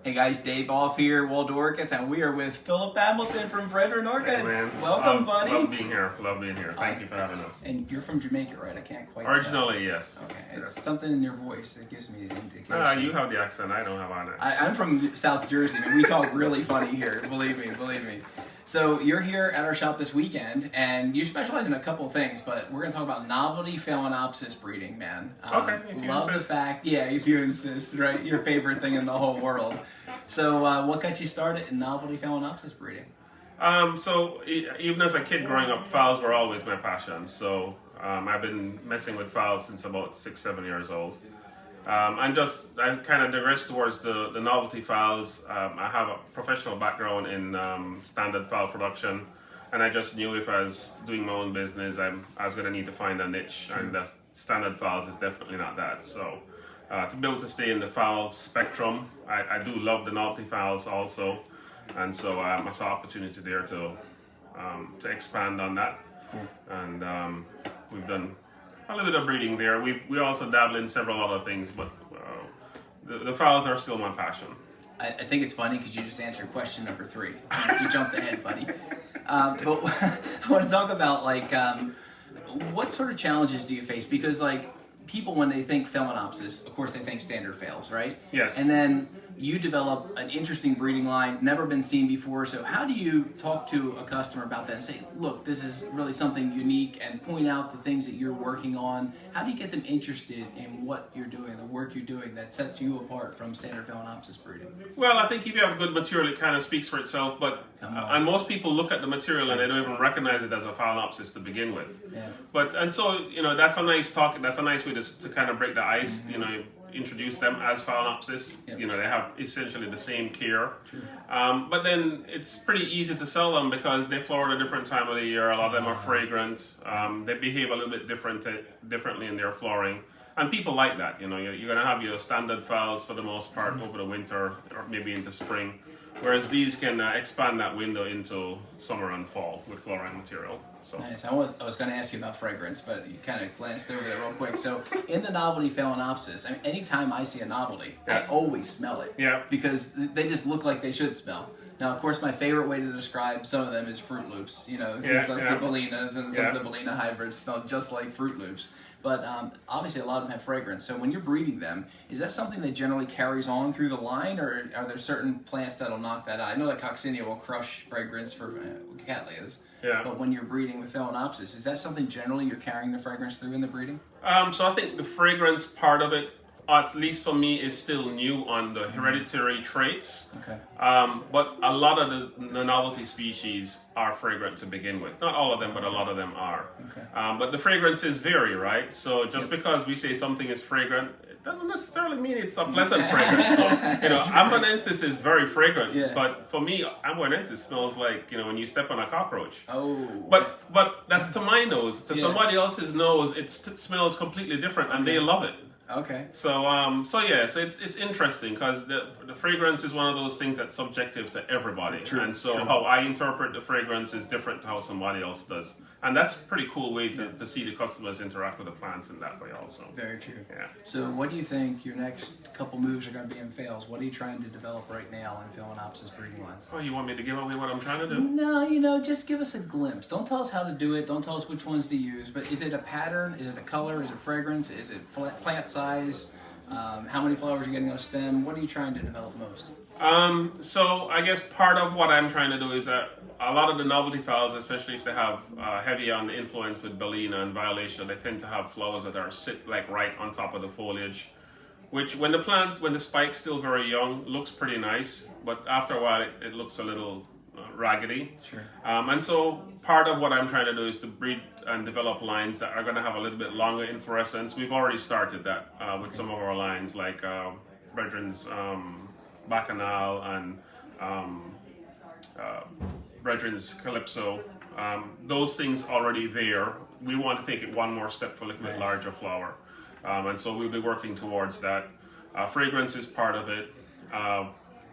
Hey guys, Dave Off here, Waldor Orchids, and we are with Phillip Hamilton from Bredren Orchids. Hey, welcome, buddy. Love being here. Thank you for having us. And you're from Jamaica, right? I can't quite Originally, tell. Yes. Okay, it's yes. something in your voice that gives me an indication. You have the accent. I don't have on it. I'm from South Jersey, and we talk really funny here. Believe me. So you're here at our shop this weekend, and you specialize in a couple things, but we're going to talk about Novelty Phalaenopsis breeding, man. Okay, if you love insist. the fact, if you insist, right? Your favorite thing in the whole world. So what got you started in Novelty Phalaenopsis breeding? Even as a kid growing up, phals were always my passion. So I've been messing with phals since about 6-7 years old. I kind of digressed towards the novelty phals. I have a professional background in standard phal production, and I just knew if I was doing my own business, I was going to need to find a niche, and the standard phals is definitely not that. So to be able to stay in the phal spectrum, I do love the novelty phals also, and so I saw opportunity there to expand on that, and we've done a little bit of breeding there. We also dabble in several other things, but the phals are still my passion. I think it's funny because you just answered question number 3. You jumped ahead, buddy. But I want to talk about what sort of challenges do you face? Because people, when they think Phalaenopsis, of course they think standard phales, right? Yes. And then you develop an interesting breeding line, never been seen before. So how do you talk to a customer about that and say, look, this is really something unique, and point out the things that you're working on? How do you get them interested in what you're doing, the work you're doing that sets you apart from standard Phalaenopsis breeding? Well, I think if you have good material, it kind of speaks for itself. But and most people look at the material and they don't even recognize it as a Phalaenopsis to begin with. Yeah. So that's a nice talk. That's a nice way to kind of break the ice. Mm-hmm. Introduce them as Phalaenopsis. Yep. They have essentially the same care. But then it's pretty easy to sell them because they flower at a different time of the year. A lot of them are fragrant. They behave a little bit differently in their flowering. And people like that. You're going to have your standard phals for the most part over the winter or maybe into spring. Whereas these can expand that window into summer and fall with flowering material. So. Nice. I was going to ask you about fragrance, but you kind of glanced over that real quick. So in the Novelty Phalaenopsis, anytime I see a novelty, I always smell it. Yeah. Because they just look like they should smell. Now, of course, my favorite way to describe some of them is Fruit Loops. The Bellinas and some of the Bellina hybrids smell just like Fruit Loops. But obviously, a lot of them have fragrance. So when you're breeding them, is that something that generally carries on through the line, or are there certain plants that'll knock that out? I know that Coccinia will crush fragrance for Cattleyas. Yeah. But when you're breeding with Phalaenopsis, is that something generally you're carrying the fragrance through in the breeding? So I think the fragrance part of it, at least for me, is still new on the hereditary traits. Okay. But a lot of the novelty species are fragrant to begin with. Not all of them, but a lot of them are. Okay. But the fragrances vary, right? So just because we say something is fragrant, it doesn't necessarily mean it's a pleasant fragrance. So, Amboinensis is very fragrant, but for me, Amboinensis smells like, when you step on a cockroach. Oh. But that's to my nose. To somebody else's nose, it smells completely different, and they love it. Okay. So yes, it's interesting because the fragrance is one of those things that's subjective to everybody, and so how I interpret the fragrance is different to how somebody else does, and that's a pretty cool way to see the customers interact with the plants in that way also. Very true. Yeah. So what do you think your next couple moves are going to be in phales? What are you trying to develop right now in Phalaenopsis breeding lines? Oh, you want me to give away what I'm trying to do? No, just give us a glimpse. Don't tell us how to do it. Don't tell us which ones to use. But is it a pattern? Is it a color? Is it fragrance? Is it plant size? How many flowers you're getting on a stem? What are you trying to develop most? So I guess part of what I'm trying to do is that a lot of the novelty phals, especially if they have heavy on the influence with Bellina and Violacea, they tend to have flowers that are right on top of the foliage, which when the spike's still very young, looks pretty nice, but after a while it looks a little raggedy. Sure. And so part of what I'm trying to do is to breed and develop lines that are going to have a little bit longer inflorescence. We've already started that with some of our lines, like Bredren's Bacchanal and Bredren's Calypso. Those things already there. We want to take it one more step for a little bit larger flower. And so we'll be working towards that. Fragrance is part of it.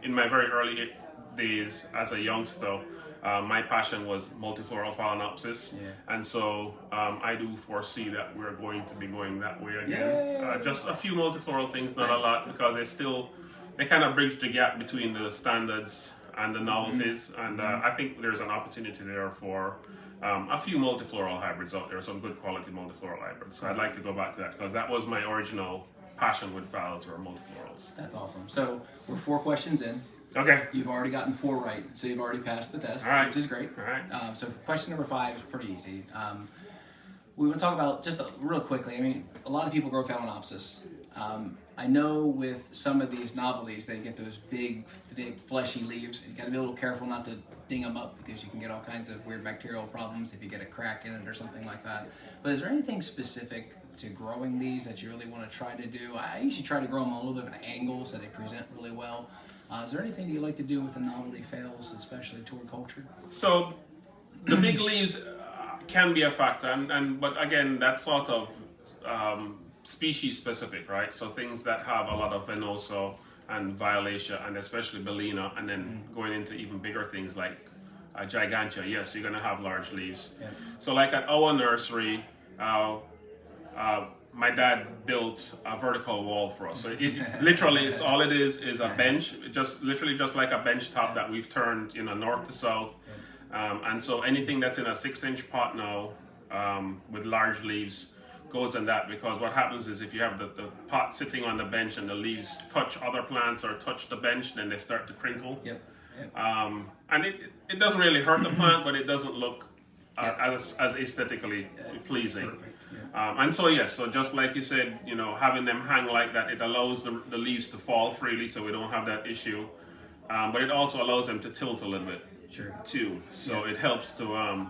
In my very early days as a youngster, my passion was multifloral Phalaenopsis, and so I do foresee that we're going to be going that way again. Just a few multifloral things, not a lot, because they still they kind of bridge the gap between the standards and the novelties, and I think there's an opportunity there for a few multifloral hybrids out there, some good quality multifloral hybrids. So I'd like to go back to that because that was my original passion with phals were multiflorals. That's awesome. So we're 4 questions in. Okay. You've already gotten 4 right, so you've already passed the test, which is great. All right. So question number 5 is pretty easy. We want to talk about, just real quickly, I mean, a lot of people grow Phalaenopsis. I know with some of these novelties, they get those big, thick, fleshy leaves. You got to be a little careful not to ding them up because you can get all kinds of weird bacterial problems if you get a crack in it or something like that. But is there anything specific to growing these that you really want to try to do? I usually try to grow them on a little bit of an angle so they present really well. Is there anything you like to do with the novelty phales, especially toward culture? So the big leaves can be a factor, but again, that's sort of species specific, right? So things that have a lot of venoso and violacea, and especially Bellina, and then going into even bigger things like Gigantea, yes, you're going to have large leaves. Yeah. So like at our nursery, my dad built a vertical wall for us. So literally, it's all it is a bench, just like a bench top that we've turned, north to south. And so anything that's in a 6-inch pot now with large leaves goes in that, because what happens is if you have the pot sitting on the bench and the leaves touch other plants or touch the bench, then they start to crinkle. Yep. And it doesn't really hurt the plant, but it doesn't look as aesthetically pleasing. And so yes, so just like you said, having them hang like that, it allows the leaves to fall freely, so we don't have that issue. But it also allows them to tilt a little bit too. So it helps to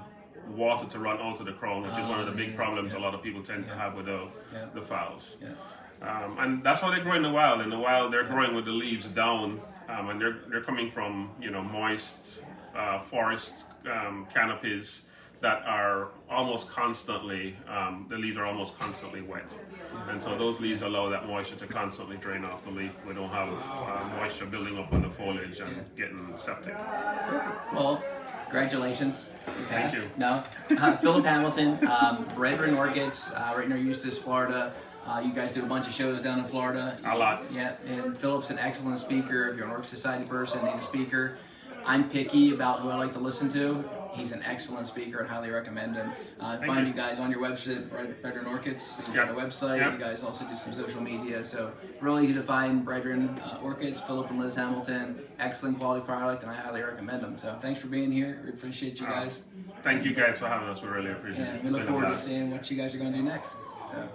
water to run out of the crown, which is one of the big problems a lot of people tend to have with the phals. And that's how they grow in the wild. In the wild, they're growing with the leaves down, and they're coming from moist forest canopies that are almost constantly, the leaves are almost constantly wet. And so those leaves allow that moisture to constantly drain off the leaf. We don't have moisture building up on the foliage and getting septic. Well, congratulations. You passed. Thank you. No. Phillip Hamilton, Bredren Orchids, right near Eustis, Florida. You guys do a bunch of shows down in Florida. A lot. Yeah, and Phillip's an excellent speaker. If you're an Orchid Society person, need a speaker. I'm picky about who I like to listen to. He's an excellent speaker. I'd highly recommend him. Find you guys on your website, Bredren Orchids. You got a website. You guys also do some social media. So real easy to find Bredren Orchids, Phillip and Liz Hamilton. Excellent quality product, and I highly recommend them. So thanks for being here. We appreciate you guys. Thank you guys for having us. We really appreciate it. We look forward to seeing what you guys are going to do next. So.